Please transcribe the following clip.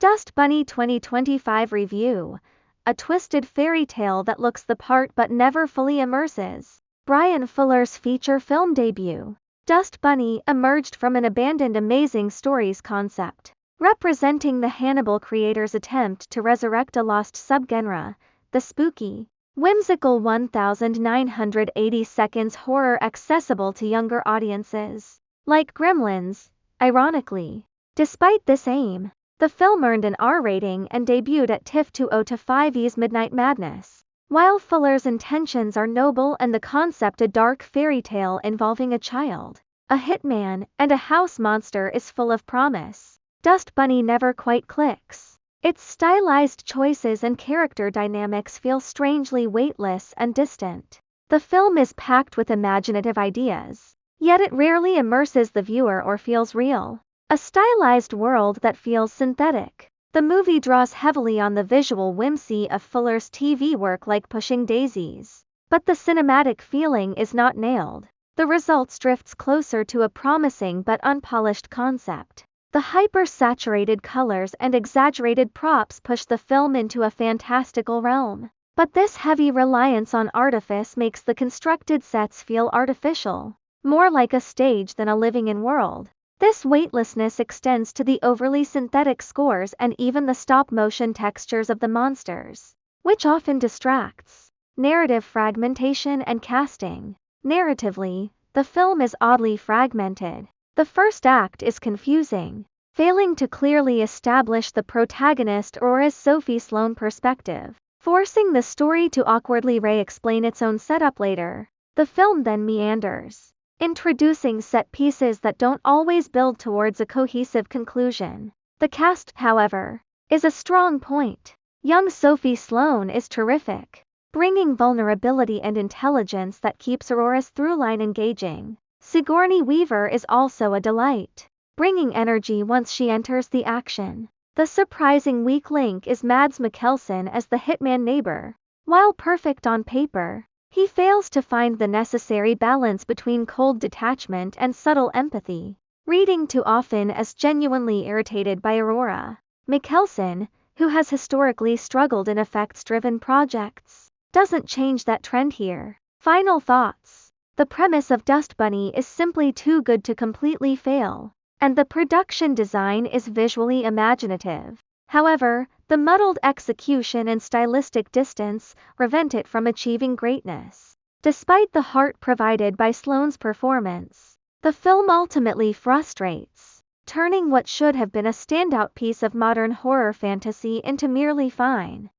Dust Bunny 2025 Review. A twisted fairy tale that looks the part but never fully immerses. Bryan Fuller's feature film debut. Dust Bunny emerged from an abandoned Amazing Stories concept, representing the Hannibal creator's attempt to resurrect a lost subgenre, the spooky, whimsical 1980 seconds horror accessible to younger audiences, like Gremlins, ironically. Despite this aim, the film earned an R rating and debuted at TIFF 2025's Midnight Madness. While Fuller's intentions are noble and the concept a dark fairy tale involving a child, a hitman, and a house monster is full of promise, Dust Bunny never quite clicks. Its stylized choices and character dynamics feel strangely weightless and distant. The film is packed with imaginative ideas, yet it rarely immerses the viewer or feels real. A stylized world that feels synthetic. The movie draws heavily on the visual whimsy of Fuller's TV work like Pushing Daisies, but the cinematic feeling is not nailed. The result drifts closer to a promising but unpolished concept. The hyper-saturated colors and exaggerated props push the film into a fantastical realm, but this heavy reliance on artifice makes the constructed sets feel artificial, more like a stage than a living-in world. This weightlessness extends to the overly synthetic scores and even the stop-motion textures of the monsters, which often distracts. Narrative fragmentation and casting. Narratively, the film is oddly fragmented. The first act is confusing, failing to clearly establish the protagonist or as Sophie Sloane perspective, forcing the story to awkwardly re-explain its own setup later. The film then meanders, introducing set pieces that don't always build towards a cohesive conclusion. The cast, however, is a strong point. Young Sophie Sloane is terrific, bringing vulnerability and intelligence that keeps Aurora's throughline engaging. Sigourney Weaver is also a delight, bringing energy once she enters the action. The surprising weak link is Mads Mikkelsen as the hitman neighbor. While perfect on paper, he fails to find the necessary balance between cold detachment and subtle empathy, reading too often as genuinely irritated by Aurora. Mikkelsen, who has historically struggled in effects-driven projects, doesn't change that trend here. Final thoughts. The premise of Dust Bunny is simply too good to completely fail, and the production design is visually imaginative. However, the muddled execution and stylistic distance prevent it from achieving greatness. Despite the heart provided by Sloane's performance, the film ultimately frustrates, turning what should have been a standout piece of modern horror fantasy into merely fine.